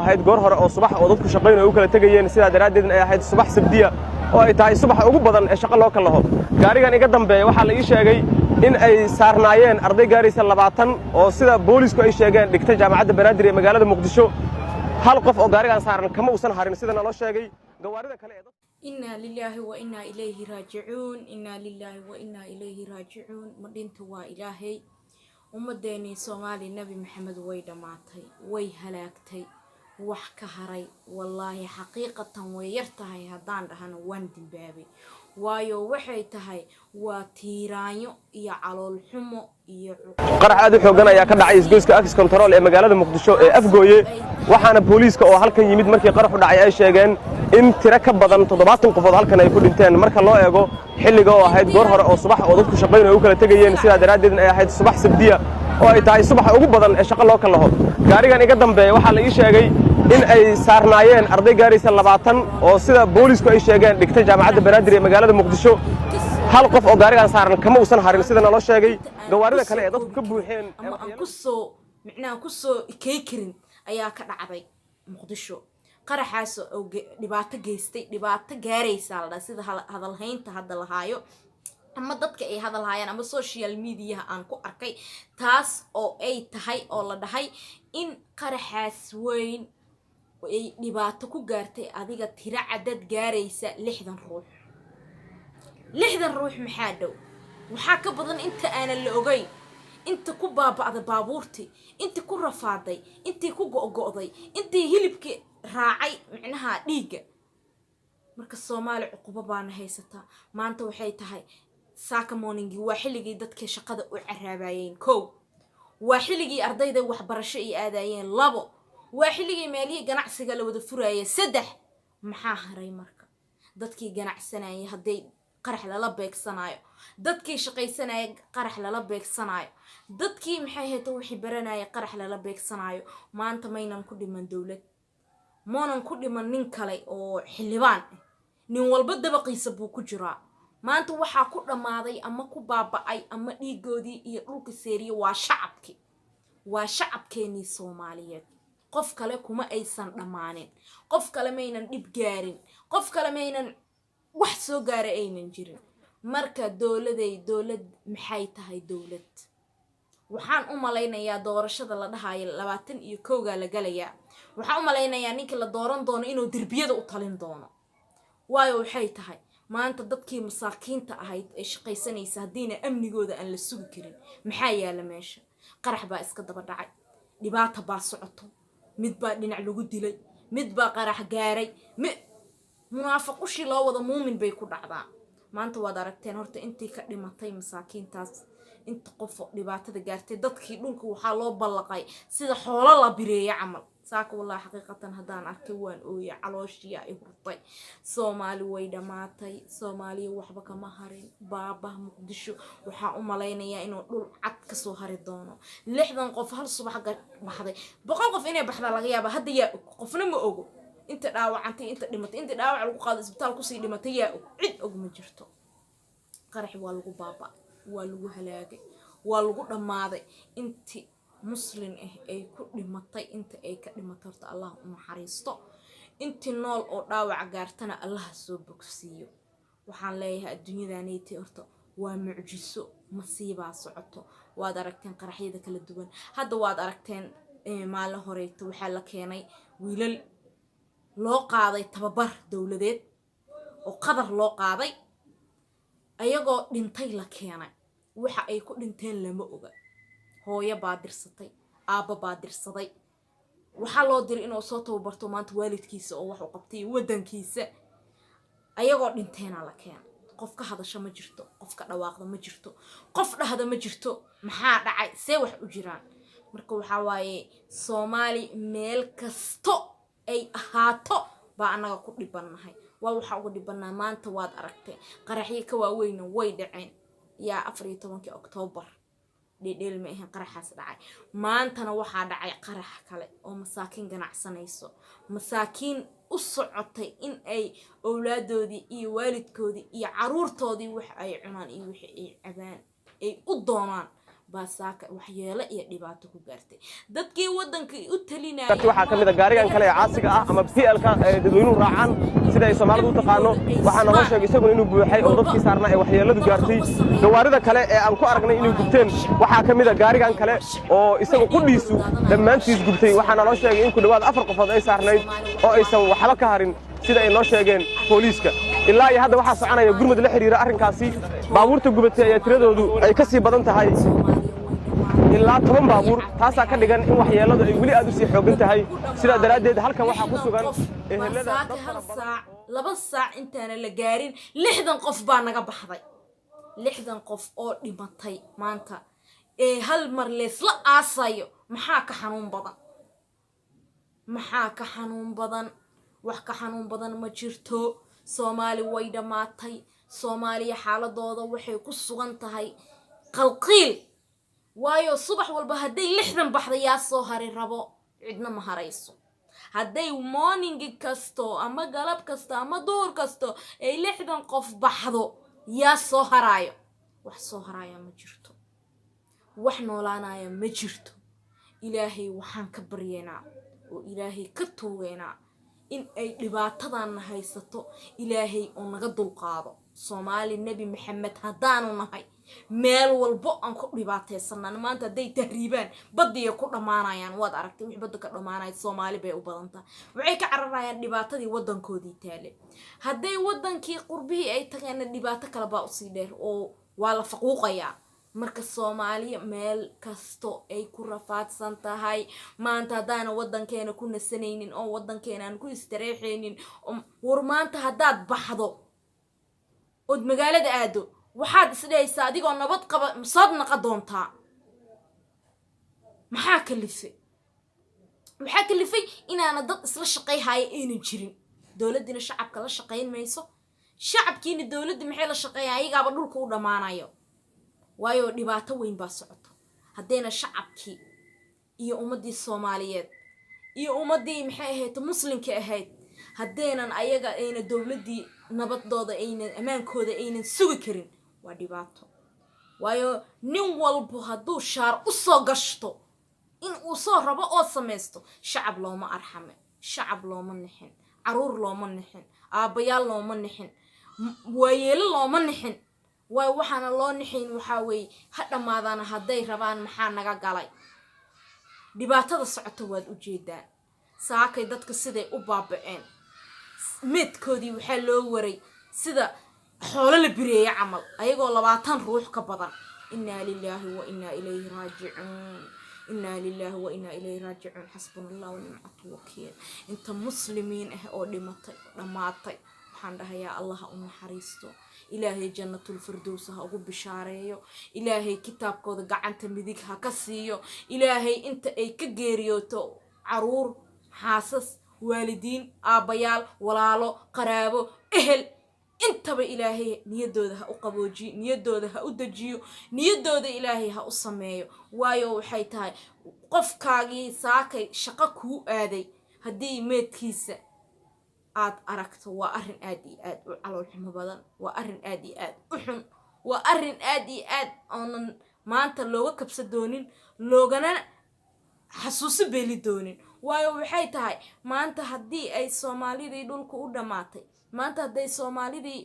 ahayd goor hore oo subax oo dadku shaqeynay u kala tagayeen sida daraadeed ay ahayd subax sabdiya oo ay tahay subax ugu badan ee shaqo loo kala laho gaarigan iga dambeeya waxa la ii sheegay in ay saarnaayeen arday gaaraysa 20 oo sida boolisku ay sheegeen dhigtay jaamacadda Banaadir ee magaalada Muqdisho hal qof oo gaarigan saaran kama uusan harin sida naloo sheegay gawaarida kale ee إنا لله وإنا إليه راجعون إنا لله وإنا إليه راجعون مدينة وإلهي ومديني صومالي النبي محمد ويدماتي ويهلاكتي وحكهري والله حقيقة ويرتهي هدان دهان واندن بابي وايو وحي تهي وتيرانيو يا على الحمو يا qarax aad u xoogan ayaa ka dhacay isgoyska Axis Control ee magaalada Muqdisho ee afgooye waxaana booliiska oo halkan yimid markii qaraxu dhacay ay sheegeen in tiro ka badan 70 qofood halkan ay ku dhinteen marka loo eego xilliga oo ahayd goor hore oo subax oo dadku shaqeynay u kala tagayeen sida daraadeed ay ahayd subax sabdiya oo ay tahay subax ugu badan ee shaqo loo kala laho gaarigan iga dambeeya waxa la ii sheegay in ay saarnaayeen arday gaaraysa 20 oo sida boolisku ay sheegeen dhigtay jaamacadda Banaadir ee magaalada Muqdisho hal qof oo gaarigan saaran kama uusan harin sida naloo sheegay gawaarida kale ee dadku ka buuxeen ama aan ku soo keekirin ayaa ka dhacday Muqdisho qaraxaas oo dhibaato geystay dhibaato gaaraysa la sida hadal haynta hadda la haayo ama dadka ay hadal hayaan ama social media aan ku arkay taas oo ay tahay oo la dhahay in qaraxaas weyn ay dhibaato ku gaartay adiga tira cadad gaaraysa 60 ruux 60 ruux maxaa dhow waxa ka badan inta aan la ogay inta ku baaba'da baabuurti inta ku rafaaday inta ku go'go'day inta hilibki raacay macnaha dhiiga marka Soomaali cuquba baan haysata maanta waxay tahay saaka morningi waa xilligii dadka shaqada u caraabayeen koow waa xilligii ardayda waxbarasho ay aadayeen labo waa xilligii meelihii ganacsiga la wada furayay saddex maxaa haray marka dadkii ganacsanayay haday qarax lala beegsanayo dadkii shaqaysanayay qarax lala beegsanayo dadkii maxay hayto wixii baranayay qarax lala beegsanayo maanta maynan ku dhiman dawlad moonan ku dhiman nin kale oo xildhibaan nin walba dabaqiisa buu ku jiraa maanta waxa ku dhamaaday ama ku baaba'ay ama dhiigoodii iyo dhulka seeriyo waa shacabkeeni Soomaaliyeed qof kale kuma aysan dhamaanin qof kale maynan dib gaarin qof kale maynan wax soo gaar aynan jirin marka dawlad maxay tahay dawlad waxaan u malaynayaa doorashada la dhahayo 21 la galaya waxaan u malaynayaa ninka la dooran doono inuu dirbiyada u talin doono waayo waxay tahay maanta dadkii masaakiinta ahayd ee shaqaysanaysa hadiina amnigooda aan la sugi karin maxaa yaala meesha qarax baa iska daba dhacay dhibaato baa socoto mid baa dhinac lagu dilay mid baa qarax gaaray munaafiqushi loo wada muumin bay ku dhacdaa maanta waad aragteen horta intii ka dhimatay masaakiintaas inta qof dhibaatada gaartay dadkii dhulka waxa loo ballaqay sida xoolo la bireeyay camal saaka wallahi xaqiiqatan hadaan arkay waan ooyay calooshiya ay hurtay Soomaali way dhamaatay Soomaaliya waxba kama harin baaba Muqdisho waxa u malaynayaa inuu dhul cad ka soo hari doono 60 qof hal subax baxday 100 qof inay baxda laga yaabo hadda yaa qofna ma ogo inta dhaawacantay inta dhimatay inta dhaawac lagu qaaday isbitaal ku sii dhimatay yaa cid og ma jirto qarax waa lagu baaba waa lagu halaagay waa lagu dhamaaday inti muslim ay ku dhimatay inta ay ka dhimatay horta Allah u naxariisto inti nool oo dhaawac gaartana Allah soo bogsiyo waxaan leeyahay adduunyadaanaytii horta waa mucjiso masiiba socoto waad aragteen qaraxyada kala duwan hadda waad aragteen maalin horeeyta waxa la keenay wiilal loo qaaday tababar dawladeed oo qadar loo qaaday ayagoo dhintay la keenay waxa ay ku dhinteen lama oga hooyo baa dirsatay aabba baa dirsaday waxa loo diray inuu soo tababarto maanta waalidkiisa oo wax u qabtay wadankiisa ayagoo dhinteena la keenay qof ka hadasho ma jirto qof ka dhawaaqdo ma jirto qof dhahdo ma jirto maxaa dhacay see wax u jiraan marka waxa waaye Soomaali meel kasto ay ahaato baa anaga ku dhibanahay waa waxa ugu dhibanaa maanta waad aragtay qaraxyo ka waaweyn way dhaceen yaa 14 Oktoobar dhidheel ma ahan qaraxaas dhacay maantana waxa dhacay qarax kale oo masaakiin ganacsanayso masaakiin u socotay in ay awlaadoodii iyo waalidkoodii iyo caruurtoodii wax ay cunaan iyo wixii ay cabaan ay u doonaan baasaaka waxyeelo iyo dhibaato ku gaartay dadkii waddanka u talinayay waxaa kamid ah gaarigan kale ee caasiga ah ama PL-ka dadweynuhu raacaan sida ay Soomaalidu u taqaano waxaa noo sheegay isaguna inuu buuxay oo dadkii saarnaa ay waxyeeladu gaartay gawaarida kale ee aan ku aragnay inay gubteen waxaa kamid ah gaarigan kale oo isagu qudhiisu dhammaantiis gubtay waxaa noo sheegay in ku dhawaad 4 qofood ay saarnayd oo aysan waxba ka harin sida ay noo sheegeen booliiska ilaa iyo hadda waxaa soconaya gurmad la xiriira arrinkaasi baabuurta gubatay ayaa tiradoodu ay ka sii badan tahay ilaa 10 baabuur taasaa ka dhigan in waxyeeladu ay weli aad u sii xoogan tahay sidaa daraaddeed halkan waxaa ku sugan ehelada hal saac 2 saac intaana la gaarin 60 qof baa naga baxday 60 qof oo dhimatay maanta ee hal mar leesla aasayo maxaa ka xanuun badan wax ka xanuun badan ma jirto Soomaali way dhamaatay Soomaaliya xaaladooda waxay ku sugan tahay qalqiil waayo subax walba haday 60 baxda yaa soo hari rabo cidna ma harayso haday morning kasto ama galab kasto ama duhur kasto ay 60 qof baxdo yaa soo haraayo wax soo haraya ma jirto wax noolaanaya ma jirto ilaahay waxaan ka baryeena oo ilaahay ka toogeena in ay dhibaatadan haysato ilaahay oo naga dulqaado Soomaali nabi maxamed hadaanu nahay meel walbo aan ku dhibaataysanana maanta haday tahriibaan badiya ku dhamaanayaan waad aragtay wixii badda ka dhamaanay Soomaali bay u badanta waxay ka cararayaan dhibaatadii wadankoodii taale haday wadankii qurbihii ay tageen dhibaato kale baa u sii dheer oo waa la faquuqaya marka Soomaaliya meel kasto ay ku rafaadsan tahay maanta hadaana wadankeena ku nasanaynin oo wadankeena aan ku istareexaynin war maanta hadaad baxdo oo magaalada aado waxaad isdhaysaa adigoo nabad qaba sadnaqa doontaa maxaa kalifay inaana dad isla shaqeeyay aynan jirin dawladina shacabka la shaqeyn mayso shacabkiina dawladda maxay la shaqeeyay ayaga dhulka u dhamaanayo waayo dhibaato weyn baa socoto hadeena shacabkii iyo ummadii Soomaaliyeed iyo ummadii maxay ahayd muslimka ahayd hadeenan ayaga ayna dawladii nabadooda ayna amaankooda aynan sugi karin waa dhibaato waayo nin walbo haduu shaar u soo gashto in uu soo rabo oo sameesto shacab looma arxame shacab looma nixin caruur looma nixin aabayaal looma nixin waayeel looma nixin way waxana loo nixin waxa way ha dhamaadana haday rabaan maxaa naga galay dhibaatada socoto waad u jeedaan saakay dadka siday u baaba'een midkoodii waxa loo waray sida xoolo la bireeyay camal ayagoo 20 ruux ka badan inna lillahi wa inna ilayhi raaji'un hasbunallahu wa ni'mal wakiil inta muslimiin ah oo dhimatay dhamaatay waxaan dhahayaa Allah u naxariisto ilaahay jannatul firdaws ha ugu bishaareeyo ilaahay kitaabkooda gacanta midig ha ka siiyo ilaahay inta ay ka geeriyooto caruur xaasas waalidiin aabayaal walaalo qaraabo ehel intaba ilaahay niyadooda ha u qaboojiyo niyadooda ha u dajiyo niyadooda ilaahay ha u sameeyo waayo waxay tahay qofkaagii saakay shaqo ku aaday hadii meedkiisa aad aragto waa arin aad iyo aad u calool xumo badan waa arin aad iyo aad u xun waa arin aad iyo aad oonan maanta looga kabsa doonin loogana xasuusi beeli doonin waayo waxay tahay maanta hadii ay Soomaalidii dhulka u dhamaatay maanta haday Soomaalidii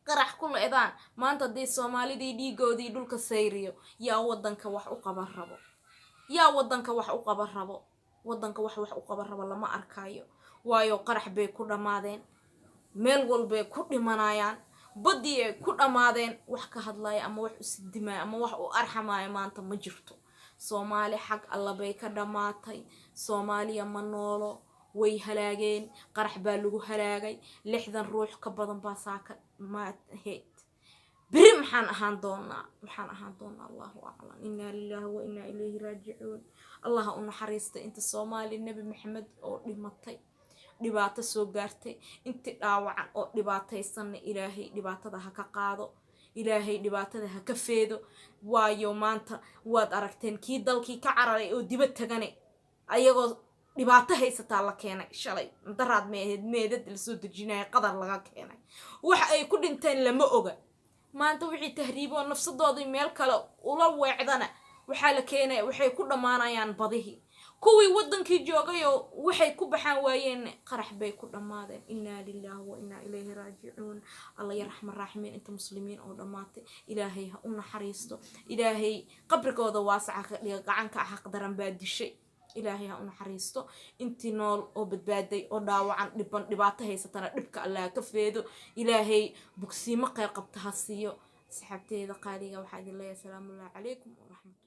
qarax ku leedaan maanta haday Soomaalidii dhiigoodii dhulka sayriyo yaa wadanka wax u qaban rabo wadanka wax u qaban rabo lama arkayo waayo qarax bay ku dhamaadeen meel walba ku dhimanayaan badii ay ku dhamaadeen wax ka hadlaya ama wax u sidimay ama wax u arxamay maanta ma jirto Soomaali xaq alla bay ka dhamaatay Soomaaliya ma noolo way halaageen qarax baa lagu halaagay 60 ruux ka badan baa saaka ma heed biri maxaan ahaan doonaa Allahu a'lam inna lillahi wa inna ilayhi raaji'un Allah u naxariista inta Soomaali nabi maxamed oo dhimatay dhibaato soo gaartay inta dhaawacan oo dhibaataysan ilaahay dhibaatada ha ka qaado ilaahay dhibaatada ha ka feedo waayo maanta waad aragteen kii dalkii ka cararay oo dibad tagane ayagoo dhibaato haysataa la keenay shalay daraad meedad la soo dejinay qadar laga keenay wax ay ku dhinteen lama oga maanta wixii tahriibo nafsadooda meel kale ula weecdana waxaa la keenaya waxay ku dhammaanayaan badihii kuwii wadankii joogayoo waxay ku baxaan waayeen qarax bay ku dhammaadeen inaa lillahi wa inaa ilayhi raajicuun alla yarxama raaximiin inta muslimiin oo dhammaatay ilaahay ha u naxariisto ilaahay qabrigooda waasaca ka dhiga gacanka xaq daran baa dishay ilaahay ha u naxariisto intii nool oo badbaaday oo dhaawacan dhibaato haysatana dhibka allah ka feedo ilaahay bugsiimo qeyr qabta ha siiyo saxaabteeda qaaliga waxaa idin leeyahay salaamu calaykum wa rahmatullahi